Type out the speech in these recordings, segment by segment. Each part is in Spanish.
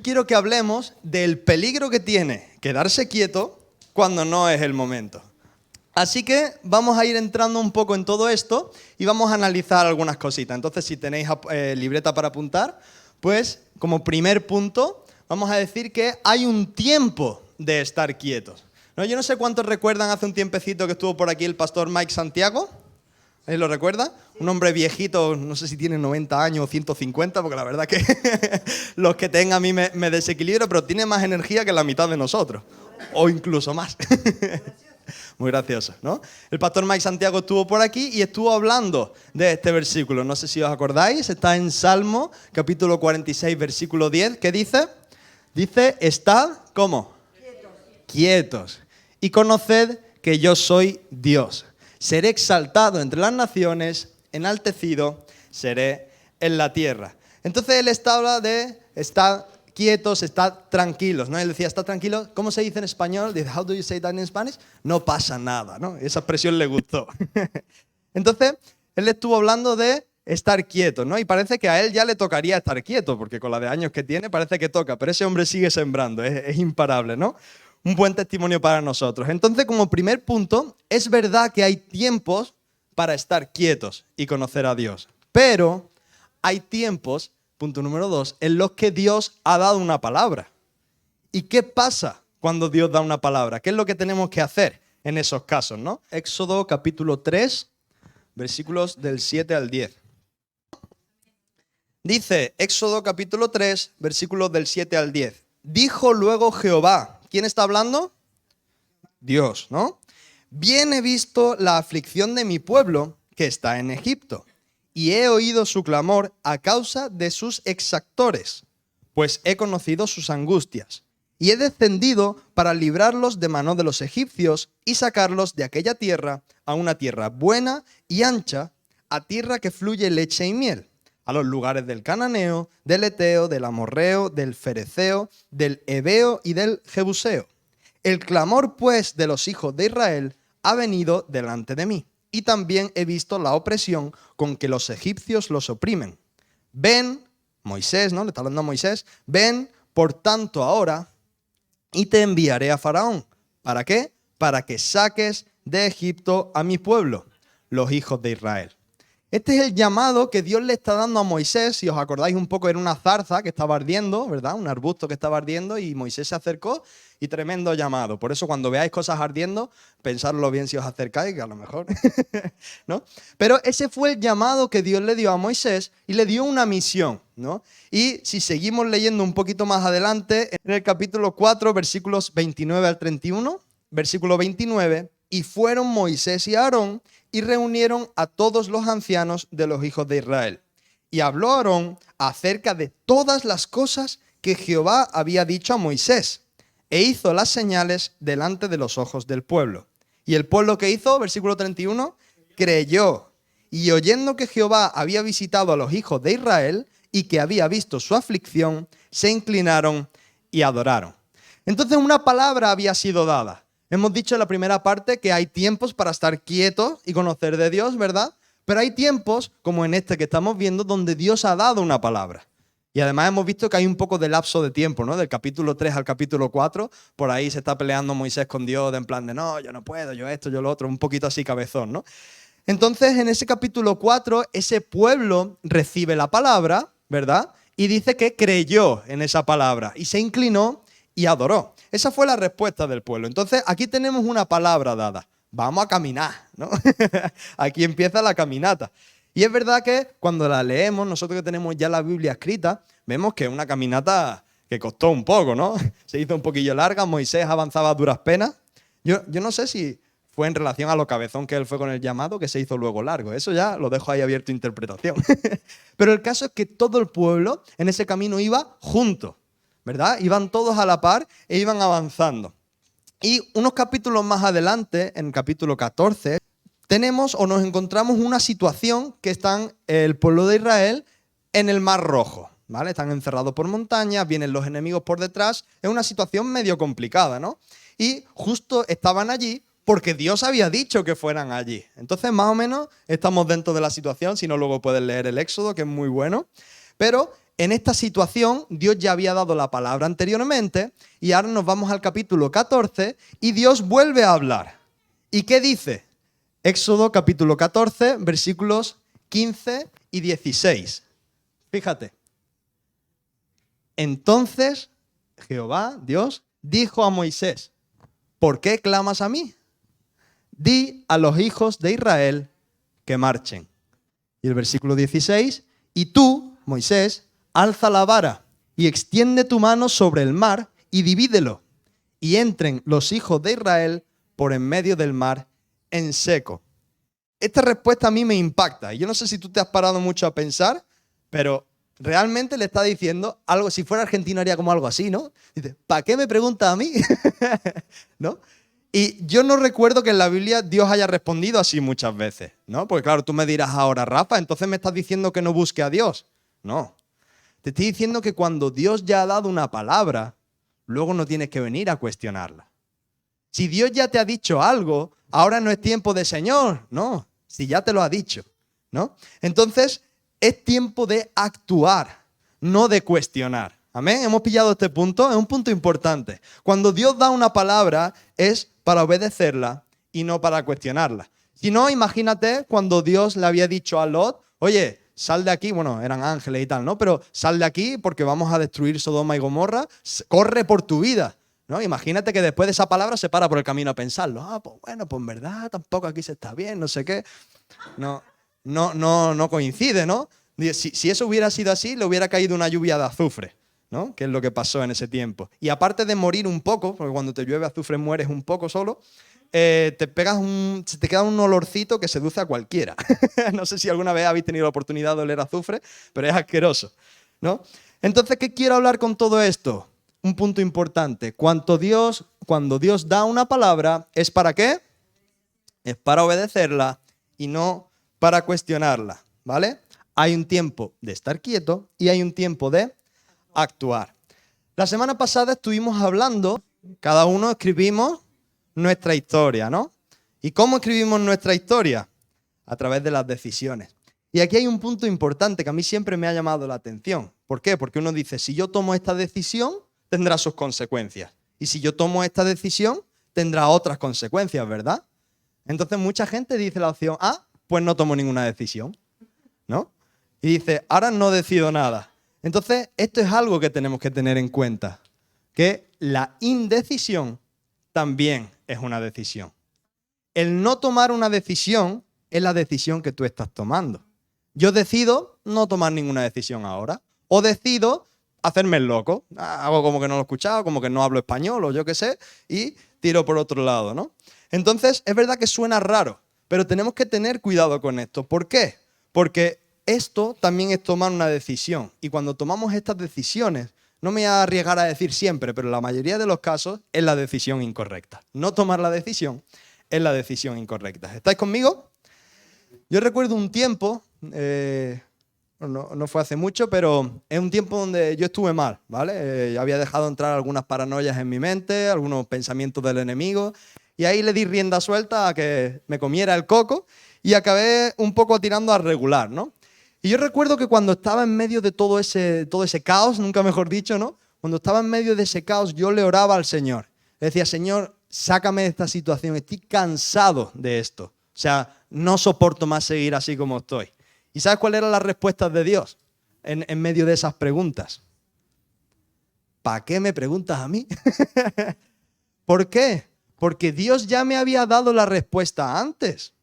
quiero que hablemos del peligro que tiene quedarse quieto cuando no es el momento. Así que vamos a ir entrando un poco en todo esto y vamos a analizar algunas cositas. Entonces, si tenéis libreta para apuntar, pues como primer punto vamos a decir que hay un tiempo de estar quietos. ¿No? Yo no sé cuántos recuerdan hace un tiempecito que estuvo por aquí el pastor Mike Santiago. ¿Alguien lo recuerda? Un hombre viejito, no sé si tiene 90 años o 150, porque la verdad que los que tenga a mí me desequilibro, pero tiene más energía que la mitad de nosotros, o incluso más. Muy gracioso, ¿no? El pastor Mike Santiago estuvo por aquí y estuvo hablando de este versículo. No sé si os acordáis, está en Salmo, capítulo 46, versículo 10. ¿Qué dice? Dice, estad, ¿cómo? Quietos. Y conoced que yo soy Dios. Seré exaltado entre las naciones, enaltecido seré en la tierra. Entonces él habla de estar quietos, estar tranquilos, ¿no? Él decía, está tranquilo. ¿Cómo se dice en español? Dice, how do you say that in Spanish? No pasa nada, ¿no? Esa expresión le gustó. Entonces, él estuvo hablando de estar quieto, ¿no? Y parece que a él ya le tocaría estar quieto, porque con la de años que tiene parece que toca, pero ese hombre sigue sembrando, es imparable, ¿no? Un buen testimonio para nosotros. Entonces, como primer punto, es verdad que hay tiempos para estar quietos y conocer a Dios, pero hay tiempos, punto número 2, en los que Dios ha dado una palabra. ¿Y qué pasa cuando Dios da una palabra? ¿Qué es lo que tenemos que hacer en esos casos, no? Éxodo capítulo 3, versículos del 7 al 10. Dice, Éxodo capítulo 3, versículos del 7 al 10. Dijo luego Jehová. ¿Quién está hablando? Dios, ¿no? Bien he visto la aflicción de mi pueblo que está en Egipto, y he oído su clamor a causa de sus exactores, pues he conocido sus angustias, y he descendido para librarlos de mano de los egipcios y sacarlos de aquella tierra a una tierra buena y ancha, a tierra que fluye leche y miel, a los lugares del cananeo, del eteo, del amorreo, del fereceo, del heveo y del jebuseo. El clamor, pues, de los hijos de Israel ha venido delante de mí, y también he visto la opresión con que los egipcios los oprimen. Ven, Moisés, ¿no? Le está hablando a Moisés, ven, por tanto, ahora, y te enviaré a Faraón. ¿Para qué? Para que saques de Egipto a mi pueblo, los hijos de Israel. Este es el llamado que Dios le está dando a Moisés. Si os acordáis un poco, era una zarza que estaba ardiendo, ¿verdad? Un arbusto que estaba ardiendo y Moisés se acercó y tremendo llamado. Por eso cuando veáis cosas ardiendo, pensadlo bien si os acercáis, que a lo mejor, ¿no? Pero ese fue el llamado que Dios le dio a Moisés y le dio una misión, ¿no? Y si seguimos leyendo un poquito más adelante, en el capítulo 4, versículos 29 al 31, versículo 29, y fueron Moisés y Aarón y reunieron a todos los ancianos de los hijos de Israel. Y habló Aarón acerca de todas las cosas que Jehová había dicho a Moisés, e hizo las señales delante de los ojos del pueblo. Y el pueblo que hizo, versículo 31, creyó. Y oyendo que Jehová había visitado a los hijos de Israel y que había visto su aflicción, se inclinaron y adoraron. Entonces una palabra había sido dada. Hemos dicho en la primera parte que hay tiempos para estar quietos y conocer de Dios, ¿verdad? Pero hay tiempos, como en este que estamos viendo, donde Dios ha dado una palabra. Y además hemos visto que hay un poco de lapso de tiempo, ¿no? Del capítulo 3 al capítulo 4, por ahí se está peleando Moisés con Dios en plan de no, yo no puedo, yo esto, yo lo otro, un poquito así cabezón, ¿no? Entonces, en ese capítulo 4, ese pueblo recibe la palabra, ¿verdad? Y dice que creyó en esa palabra y se inclinó y adoró. Esa fue la respuesta del pueblo. Entonces, aquí tenemos una palabra dada. Vamos a caminar, ¿no? Aquí empieza la caminata. Y es verdad que cuando la leemos, nosotros que tenemos ya la Biblia escrita, vemos que es una caminata que costó un poco, ¿no? Se hizo un poquillo larga, Moisés avanzaba a duras penas. Yo no sé si fue en relación a lo cabezón que él fue con el llamado, que se hizo luego largo. Eso ya lo dejo ahí abierto a interpretación. Pero el caso es que todo el pueblo en ese camino iba junto, ¿verdad? Iban todos a la par e iban avanzando. Y unos capítulos más adelante, en el capítulo 14, tenemos o nos encontramos una situación que están el pueblo de Israel en el Mar Rojo, ¿vale? Están encerrados por montañas, vienen los enemigos por detrás. Es una situación medio complicada, ¿no? Y justo estaban allí porque Dios había dicho que fueran allí. Entonces, más o menos, estamos dentro de la situación. Si no, luego puedes leer el Éxodo, que es muy bueno. Pero en esta situación Dios ya había dado la palabra anteriormente y ahora nos vamos al capítulo 14 y Dios vuelve a hablar. ¿Y qué dice? Éxodo capítulo 14, versículos 15 y 16. Fíjate. Entonces Jehová, Dios, dijo a Moisés, ¿por qué clamas a mí? Di a los hijos de Israel que marchen. Y el versículo 16, y tú, Moisés, alza la vara y extiende tu mano sobre el mar y divídelo, y entren los hijos de Israel por en medio del mar en seco. Esta respuesta a mí me impacta. Y yo no sé si tú te has parado mucho a pensar, pero realmente le está diciendo algo. Si fuera argentino haría como algo así, ¿no? Dice, ¿para qué me pregunta a mí? ¿No? Y yo no recuerdo que en la Biblia Dios haya respondido así muchas veces, ¿no? Porque claro, tú me dirás ahora, Rafa, entonces me estás diciendo que no busque a Dios. No. Te estoy diciendo que cuando Dios ya ha dado una palabra, luego no tienes que venir a cuestionarla. Si Dios ya te ha dicho algo, ahora no es tiempo de Señor, no. Si ya te lo ha dicho, ¿no? Entonces, es tiempo de actuar, no de cuestionar. ¿Amén? ¿Hemos pillado este punto? Es un punto importante. Cuando Dios da una palabra es para obedecerla y no para cuestionarla. Si no, imagínate cuando Dios le había dicho a Lot, oye, sal de aquí, bueno, eran ángeles y tal, ¿no? Pero sal de aquí porque vamos a destruir Sodoma y Gomorra, corre por tu vida, ¿no? Imagínate que después de esa palabra se para por el camino a pensarlo. Ah, pues bueno, pues en verdad tampoco aquí se está bien, no sé qué. No coincide, ¿no? Si eso hubiera sido así, le hubiera caído una lluvia de azufre, ¿no? Que es lo que pasó en ese tiempo. Y aparte de morir un poco, porque cuando te llueve azufre mueres un poco solo, te queda un olorcito que seduce a cualquiera. No sé si alguna vez habéis tenido la oportunidad de oler azufre, pero es asqueroso, ¿no? Entonces, ¿qué quiero hablar con todo esto? Un punto importante. Cuando Dios da una palabra, ¿es para qué? Es para obedecerla y no para cuestionarla, ¿vale? Hay un tiempo de estar quieto y hay un tiempo de actuar. La semana pasada estuvimos hablando, cada uno escribimos nuestra historia, ¿no? ¿Y cómo escribimos nuestra historia? A través de las decisiones. Y aquí hay un punto importante que a mí siempre me ha llamado la atención. ¿Por qué? Porque uno dice, si yo tomo esta decisión, tendrá sus consecuencias. Y si yo tomo esta decisión, tendrá otras consecuencias, ¿verdad? Entonces mucha gente dice la opción A, pues no tomo ninguna decisión, ¿no? Y dice, ahora no decido nada. Entonces, esto es algo que tenemos que tener en cuenta, que la indecisión también es una decisión. El no tomar una decisión es la decisión que tú estás tomando. Yo decido no tomar ninguna decisión ahora, o decido hacerme el loco, hago como que no lo he escuchado, como que no hablo español o yo qué sé, y tiro por otro lado, ¿no? Entonces, es verdad que suena raro, pero tenemos que tener cuidado con esto. ¿Por qué? Porque esto también es tomar una decisión. Y cuando tomamos estas decisiones, no me voy a arriesgar a decir siempre, pero en la mayoría de los casos es la decisión incorrecta. No tomar la decisión es la decisión incorrecta. ¿Estáis conmigo? Yo recuerdo un tiempo, no fue hace mucho, pero es un tiempo donde yo estuve mal, ¿vale? Había dejado entrar algunas paranoias en mi mente, algunos pensamientos del enemigo, y ahí le di rienda suelta a que me comiera el coco y acabé un poco tirando a regular, ¿no? Y yo recuerdo que cuando estaba en medio de todo ese caos, nunca mejor dicho, ¿no? Cuando estaba en medio de ese caos, yo le oraba al Señor. Le decía, Señor, sácame de esta situación, estoy cansado de esto. O sea, no soporto más seguir así como estoy. ¿Y sabes cuáles eran las respuestas de Dios en medio de esas preguntas? ¿Para qué me preguntas a mí? ¿Por qué? Porque Dios ya me había dado la respuesta antes.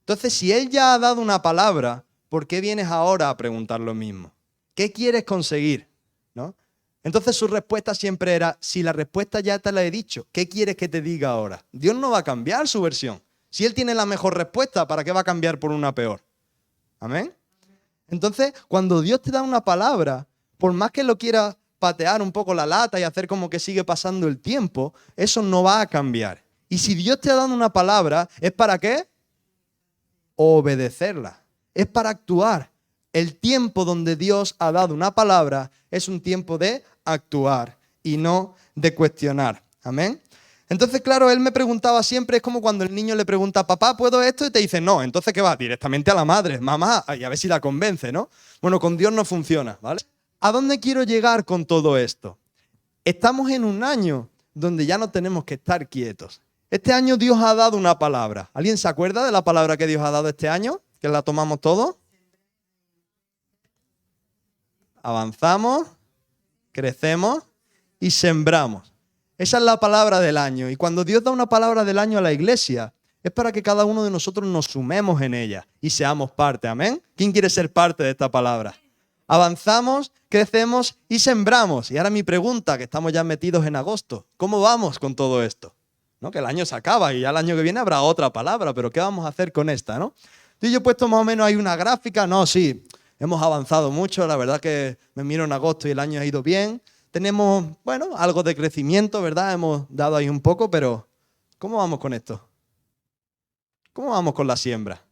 Entonces, si Él ya ha dado una palabra, ¿por qué vienes ahora a preguntar lo mismo? ¿Qué quieres conseguir? ¿No? Entonces su respuesta siempre era, si la respuesta ya te la he dicho, ¿qué quieres que te diga ahora? Dios no va a cambiar su versión. Si Él tiene la mejor respuesta, ¿para qué va a cambiar por una peor? ¿Amén? Entonces, cuando Dios te da una palabra, por más que lo quieras patear un poco la lata y hacer como que sigue pasando el tiempo, eso no va a cambiar. Y si Dios te ha dado una palabra, ¿es para qué? Obedecerla. Es para actuar. El tiempo donde Dios ha dado una palabra es un tiempo de actuar y no de cuestionar. Amén. Entonces, claro, él me preguntaba siempre, es como cuando el niño le pregunta, papá, ¿puedo esto? Y te dice, no. Entonces, ¿qué va? Directamente a la madre, mamá, y a ver si la convence, ¿no? Bueno, con Dios no funciona, ¿vale? ¿A dónde quiero llegar con todo esto? Estamos en un año donde ya no tenemos que estar quietos. Este año Dios ha dado una palabra. ¿Alguien se acuerda de la palabra que Dios ha dado este año? ¿Que la tomamos todos? Avanzamos, crecemos y sembramos. Esa es la palabra del año. Y cuando Dios da una palabra del año a la iglesia, es para que cada uno de nosotros nos sumemos en ella y seamos parte. ¿Amén? ¿Quién quiere ser parte de esta palabra? Avanzamos, crecemos y sembramos. Y ahora mi pregunta, que estamos ya metidos en agosto, ¿cómo vamos con todo esto? ¿No? Que el año se acaba y ya el año que viene habrá otra palabra, pero ¿qué vamos a hacer con esta? ¿No? Entonces yo he puesto más o menos ahí una gráfica. No, sí, hemos avanzado mucho. La verdad que me miro en agosto y el año ha ido bien. Tenemos, bueno, algo de crecimiento, ¿verdad? Hemos dado ahí un poco, pero ¿cómo vamos con esto? ¿Cómo vamos con la siembra?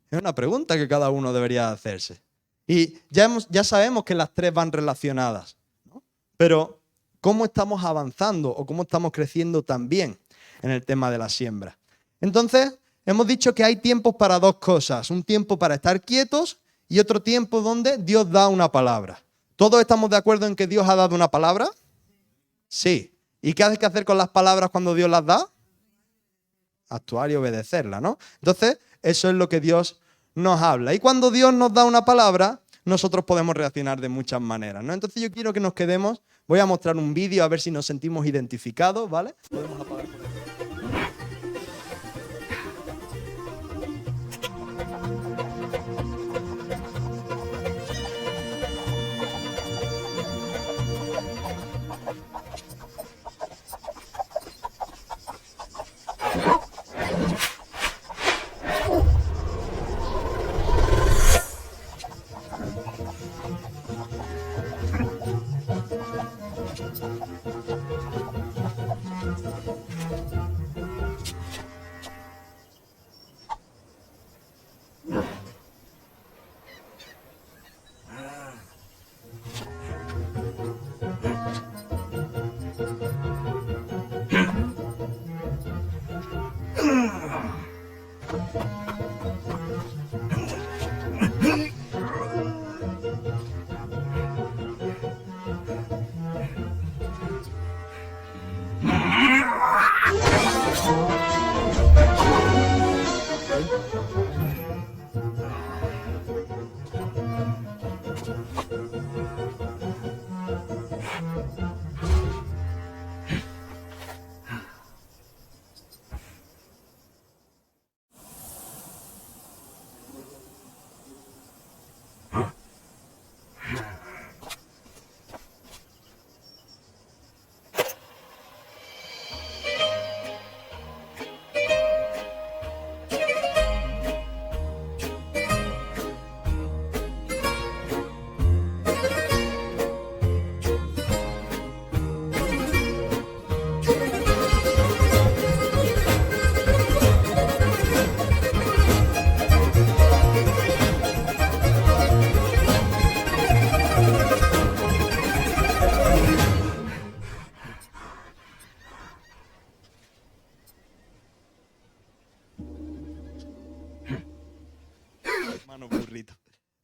Es una pregunta que cada uno debería hacerse. Y ya sabemos que las tres van relacionadas, ¿no? Pero ¿cómo estamos avanzando o cómo estamos creciendo también en el tema de la siembra? Entonces, hemos dicho que hay tiempos para dos cosas. Un tiempo para estar quietos y otro tiempo donde Dios da una palabra. ¿Todos estamos de acuerdo en que Dios ha dado una palabra? Sí. ¿Y qué hay que hacer con las palabras cuando Dios las da? Actuar y obedecerla, ¿no? Entonces, eso es lo que Dios nos habla. Y cuando Dios nos da una palabra, nosotros podemos reaccionar de muchas maneras, ¿no? Entonces yo quiero que nos quedemos. Voy a mostrar un vídeo a ver si nos sentimos identificados, ¿vale? Podemos apagar por aquí.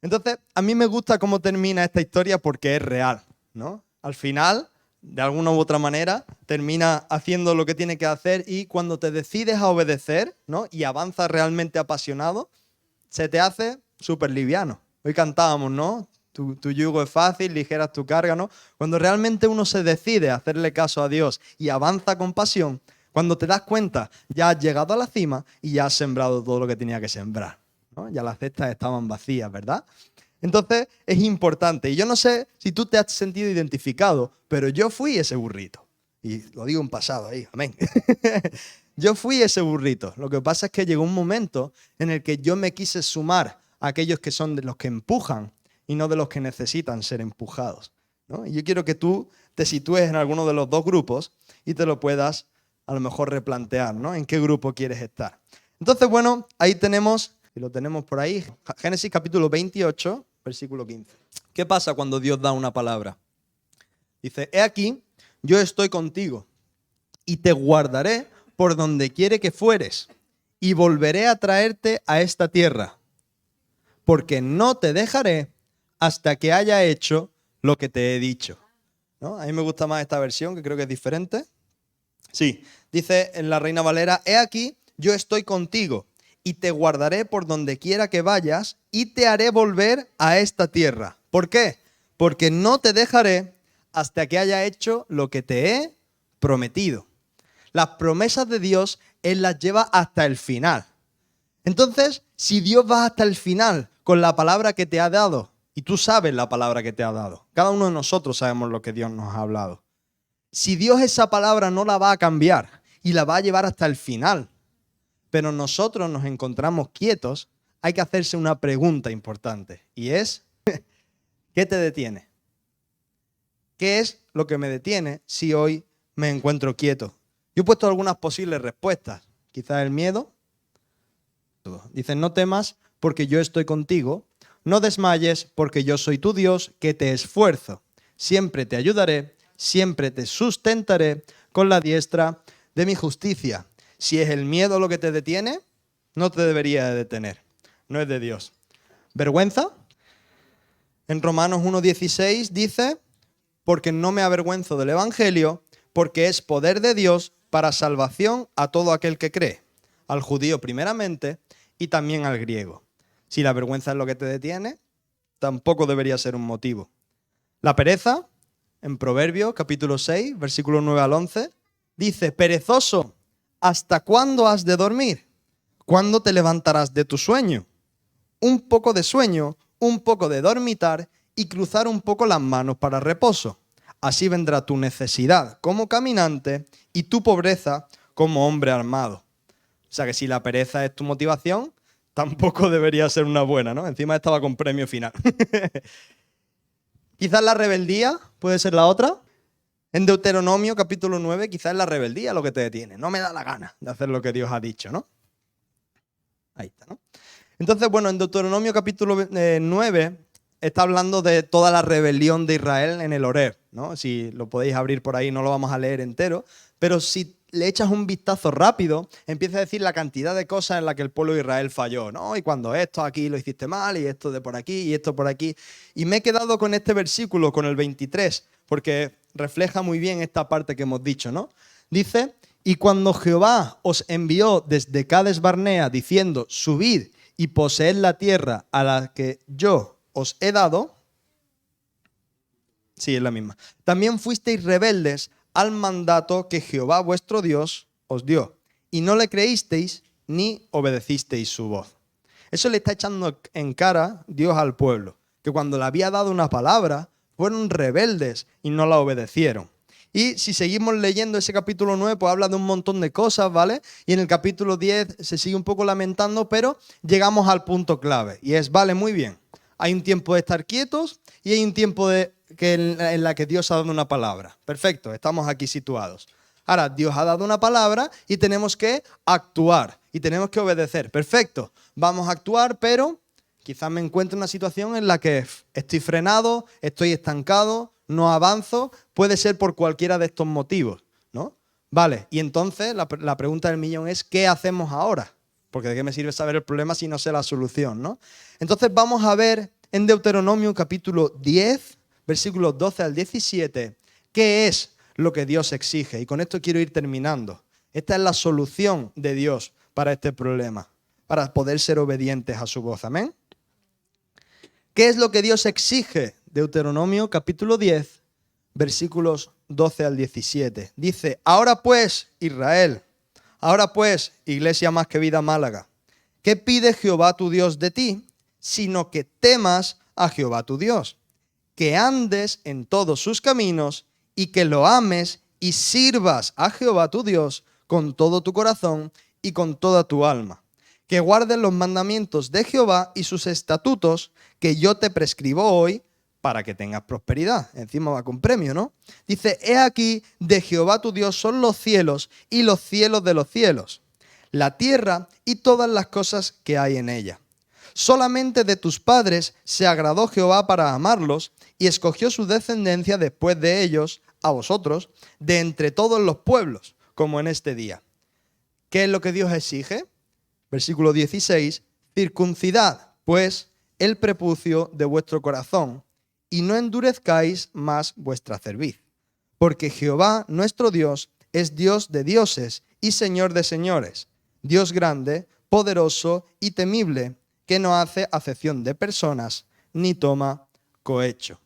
Entonces, a mí me gusta cómo termina esta historia porque es real, ¿no? Al final, de alguna u otra manera, termina haciendo lo que tiene que hacer y cuando te decides a obedecer, ¿no? Y avanzas realmente apasionado, se te hace súper liviano. Hoy cantábamos, ¿no? Tu yugo es fácil, ligera es tu carga, ¿no? Cuando realmente uno se decide a hacerle caso a Dios y avanza con pasión, cuando te das cuenta, ya has llegado a la cima y ya has sembrado todo lo que tenía que sembrar, ¿no? Ya las cestas estaban vacías, ¿verdad? Entonces es importante. Y yo no sé si tú te has sentido identificado, pero yo fui ese burrito. Y lo digo en pasado ahí, amén. Yo fui ese burrito. Lo que pasa es que llegó un momento en el que yo me quise sumar a aquellos que son de los que empujan y no de los que necesitan ser empujados, ¿no? Y yo quiero que tú te sitúes en alguno de los dos grupos y te lo puedas a lo mejor replantear, ¿no? En qué grupo quieres estar. Entonces, bueno, ahí tenemos, y lo tenemos por ahí, Génesis capítulo 28, versículo 15. ¿Qué pasa cuando Dios da una palabra? Dice, he aquí, yo estoy contigo y te guardaré por donde quiere que fueres y volveré a traerte a esta tierra, porque no te dejaré hasta que haya hecho lo que te he dicho. ¿No? A mí me gusta más esta versión, que creo que es diferente. Sí, dice en la Reina Valera, he aquí, yo estoy contigo y te guardaré por donde quiera que vayas y te haré volver a esta tierra. ¿Por qué? Porque no te dejaré hasta que haya hecho lo que te he prometido. Las promesas de Dios, Él las lleva hasta el final. Entonces, si Dios va hasta el final con la palabra que te ha dado, y tú sabes la palabra que te ha dado, cada uno de nosotros sabemos lo que Dios nos ha hablado. Si Dios esa palabra no la va a cambiar y la va a llevar hasta el final, pero nosotros nos encontramos quietos, hay que hacerse una pregunta importante, y es, ¿qué te detiene? ¿Qué es lo que me detiene si hoy me encuentro quieto? Yo he puesto algunas posibles respuestas. Quizás el miedo. Dicen, no temas porque yo estoy contigo. No desmayes porque yo soy tu Dios que te esfuerzo. Siempre te ayudaré, siempre te sustentaré con la diestra de mi justicia. Si es el miedo lo que te detiene, no te debería de detener. No es de Dios. ¿Vergüenza? En Romanos 1:16 dice, porque no me avergüenzo del Evangelio, porque es poder de Dios para salvación a todo aquel que cree, al judío primeramente y también al griego. Si la vergüenza es lo que te detiene, tampoco debería ser un motivo. La pereza, en Proverbios capítulo 6, versículos 9 al 11, dice, perezoso, ¿hasta cuándo has de dormir? ¿Cuándo te levantarás de tu sueño? Un poco de sueño, un poco de dormitar y cruzar un poco las manos para reposo. Así vendrá tu necesidad como caminante y tu pobreza como hombre armado. O sea que si la pereza es tu motivación, tampoco debería ser una buena, ¿no? Encima estaba con premio final. Quizás la rebeldía puede ser la otra. En Deuteronomio capítulo 9, quizás es la rebeldía lo que te detiene. No me da la gana de hacer lo que Dios ha dicho, ¿no? Ahí está, ¿no? Entonces, bueno, en Deuteronomio capítulo 9 está hablando de toda la rebelión de Israel en el Horeb, ¿no? Si lo podéis abrir por ahí, no lo vamos a leer entero, pero si le echas un vistazo rápido, empieza a decir la cantidad de cosas en las que el pueblo de Israel falló, ¿no? Y cuando esto aquí lo hiciste mal, y esto de por aquí, y esto por aquí. Y me he quedado con este versículo, con el 23, porque refleja muy bien esta parte que hemos dicho, ¿no? Dice, y cuando Jehová os envió desde Cades Barnea diciendo, subid y poseed la tierra a la que yo os he dado, sí, es la misma. También fuisteis rebeldes al mandato que Jehová vuestro Dios os dio, y no le creísteis ni obedecisteis su voz. Eso le está echando en cara Dios al pueblo, que cuando le había dado una palabra, fueron rebeldes y no la obedecieron. Y si seguimos leyendo ese capítulo 9, pues habla de un montón de cosas, ¿vale? Y en el capítulo 10 se sigue un poco lamentando, pero llegamos al punto clave. Y es, vale, muy bien. Hay un tiempo de estar quietos y hay un tiempo en la que Dios ha dado una palabra. Perfecto, estamos aquí situados. Ahora, Dios ha dado una palabra y tenemos que actuar y tenemos que obedecer. Perfecto, vamos a actuar, pero quizás me encuentre en una situación en la que estoy frenado, estoy estancado, no avanzo, puede ser por cualquiera de estos motivos, ¿no? Vale, y entonces la pregunta del millón es, ¿qué hacemos ahora? Porque ¿de qué me sirve saber el problema si no sé la solución, ¿no? Entonces vamos a ver en Deuteronomio capítulo 10, versículos 12 al 17, qué es lo que Dios exige. Y con esto quiero ir terminando. Esta es la solución de Dios para este problema, para poder ser obedientes a su voz. ¿Amén? ¿Qué es lo que Dios exige? Deuteronomio capítulo 10, versículos 12 al 17. Dice, ahora pues, Israel, ahora pues, Iglesia Más que Vida Málaga, ¿qué pide Jehová tu Dios de ti? Sino que temas a Jehová tu Dios, que andes en todos sus caminos y que lo ames y sirvas a Jehová tu Dios con todo tu corazón y con toda tu alma. Que guardes los mandamientos de Jehová y sus estatutos que yo te prescribo hoy para que tengas prosperidad. Encima va con premio, ¿no? Dice, he aquí, de Jehová tu Dios son los cielos y los cielos de los cielos, la tierra y todas las cosas que hay en ella. Solamente de tus padres se agradó Jehová para amarlos y escogió su descendencia después de ellos, a vosotros, de entre todos los pueblos, como en este día. ¿Qué es lo que Dios exige? Versículo 16, circuncidad, pues, el prepucio de vuestro corazón y no endurezcáis más vuestra cerviz. Porque Jehová, nuestro Dios, es Dios de dioses y Señor de señores, Dios grande, poderoso y temible, que no hace acepción de personas, ni toma cohecho.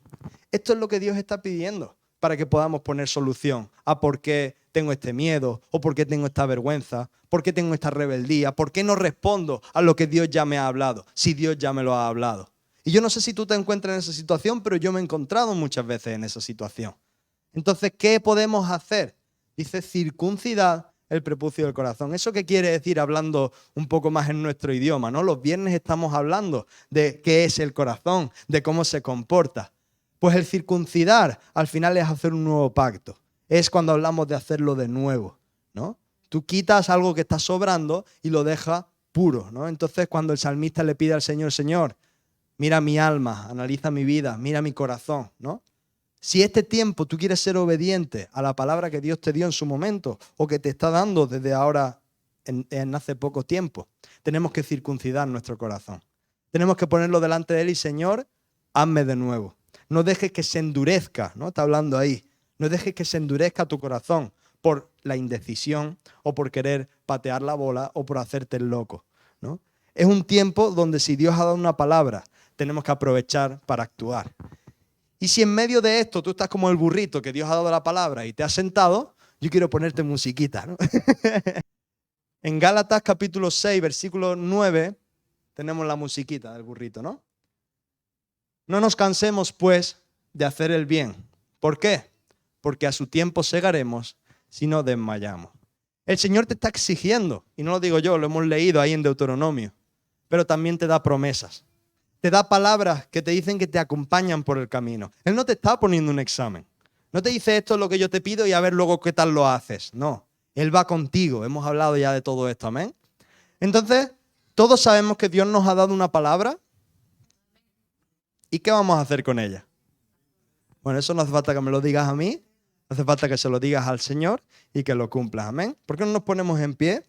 Esto es lo que Dios está pidiendo para que podamos poner solución a por qué tengo este miedo, o por qué tengo esta vergüenza, por qué tengo esta rebeldía, por qué no respondo a lo que Dios ya me ha hablado, si Dios ya me lo ha hablado. Y yo no sé si tú te encuentras en esa situación, pero yo me he encontrado muchas veces en esa situación. Entonces, ¿qué podemos hacer? Dice circuncidad el prepucio del corazón. ¿Eso qué quiere decir hablando un poco más en nuestro idioma, ¿no? Los viernes estamos hablando de qué es el corazón, de cómo se comporta. Pues el circuncidar al final es hacer un nuevo pacto. Es cuando hablamos de hacerlo de nuevo, ¿no? Tú quitas algo que está sobrando y lo dejas puro, ¿no? Entonces, cuando el salmista le pide al Señor, Señor, mira mi alma, analiza mi vida, mira mi corazón, ¿no? Si este tiempo tú quieres ser obediente a la palabra que Dios te dio en su momento o que te está dando desde ahora en hace poco tiempo, tenemos que circuncidar nuestro corazón. Tenemos que ponerlo delante de Él y, Señor, hazme de nuevo. No dejes que se endurezca, ¿no? Está hablando ahí. No dejes que se endurezca tu corazón por la indecisión o por querer patear la bola o por hacerte el loco, ¿no? Es un tiempo donde si Dios ha dado una palabra, tenemos que aprovechar para actuar. Y si en medio de esto tú estás como el burrito que Dios ha dado la palabra y te has sentado, yo quiero ponerte musiquita, ¿no? En Gálatas capítulo 6, versículo 9, tenemos la musiquita del burrito, ¿no? No nos cansemos, pues, de hacer el bien. ¿Por qué? Porque a su tiempo segaremos si no desmayamos. El Señor te está exigiendo, y no lo digo yo, lo hemos leído ahí en Deuteronomio, pero también te da promesas. Te da palabras que te dicen que te acompañan por el camino. Él no te está poniendo un examen. No te dice esto es lo que yo te pido y a ver luego qué tal lo haces. No, Él va contigo. Hemos hablado ya de todo esto, amén. Entonces, todos sabemos que Dios nos ha dado una palabra. ¿Y qué vamos a hacer con ella? Bueno, eso no hace falta que me lo digas a mí. Hace falta que se lo digas al Señor y que lo cumplas, amén. ¿Por qué no nos ponemos en pie?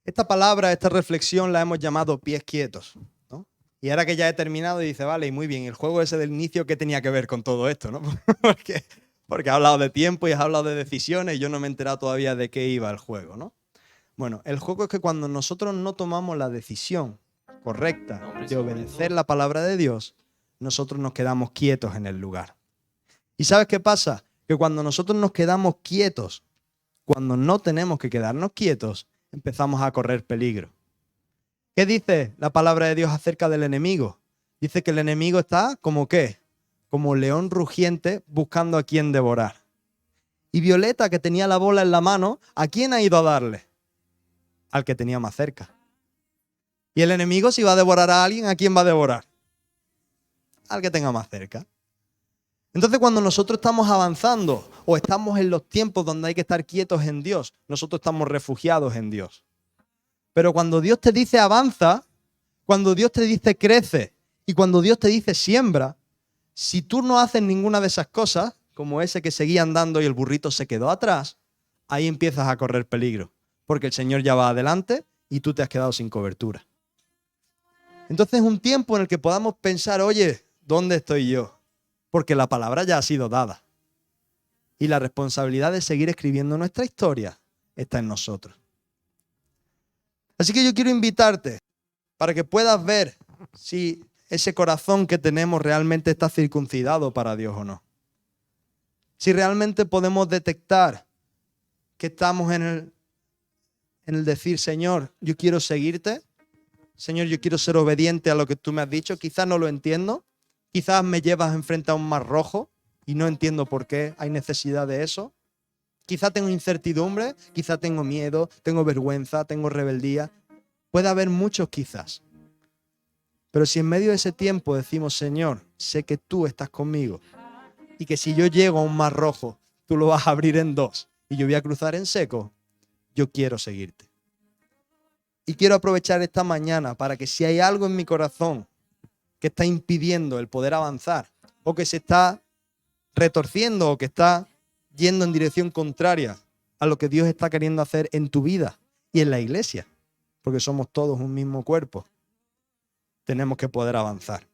Esta palabra, esta reflexión la hemos llamado pies quietos, ¿no? Y ahora que ya he terminado, dice, vale, y muy bien, el juego ese del inicio, ¿qué tenía que ver con todo esto, no? Porque ha hablado de tiempo y has hablado de decisiones y yo no me he enterado todavía de qué iba el juego, ¿no? Bueno, el juego es que cuando nosotros no tomamos la decisión correcta de obedecer la palabra de Dios, nosotros nos quedamos quietos en el lugar. ¿Y sabes qué pasa? Que cuando nosotros nos quedamos quietos, cuando no tenemos que quedarnos quietos, empezamos a correr peligro. ¿Qué dice la palabra de Dios acerca del enemigo? Dice que el enemigo está como ¿qué? Como león rugiente buscando a quién devorar. Y Violeta, que tenía la bola en la mano, ¿a quién ha ido a darle? Al que tenía más cerca. Y el enemigo, si va a devorar a alguien, ¿a quién va a devorar? Al que tenga más cerca. Entonces, cuando nosotros estamos avanzando o estamos en los tiempos donde hay que estar quietos en Dios, nosotros estamos refugiados en Dios. Pero cuando Dios te dice avanza, cuando Dios te dice crece y cuando Dios te dice siembra, si tú no haces ninguna de esas cosas, como ese que seguía andando y el burrito se quedó atrás, ahí empiezas a correr peligro, porque el Señor ya va adelante y tú te has quedado sin cobertura. Entonces es un tiempo en el que podamos pensar, oye, ¿dónde estoy yo? Porque la palabra ya ha sido dada. Y la responsabilidad de seguir escribiendo nuestra historia está en nosotros. Así que yo quiero invitarte para que puedas ver si ese corazón que tenemos realmente está circuncidado para Dios o no. Si realmente podemos detectar que estamos en el decir, Señor, yo quiero seguirte. Señor, yo quiero ser obediente a lo que tú me has dicho. Quizás no lo entiendo. Quizás me llevas enfrente a un mar rojo y no entiendo por qué hay necesidad de eso. Quizás tengo incertidumbre, quizás tengo miedo, tengo vergüenza, tengo rebeldía. Puede haber muchos quizás. Pero si en medio de ese tiempo decimos, Señor, sé que tú estás conmigo y que si yo llego a un mar rojo, tú lo vas a abrir en dos y yo voy a cruzar en seco, yo quiero seguirte. Y quiero aprovechar esta mañana para que si hay algo en mi corazón que está impidiendo el poder avanzar o que se está retorciendo o que está yendo en dirección contraria a lo que Dios está queriendo hacer en tu vida y en la iglesia, porque somos todos un mismo cuerpo, tenemos que poder avanzar.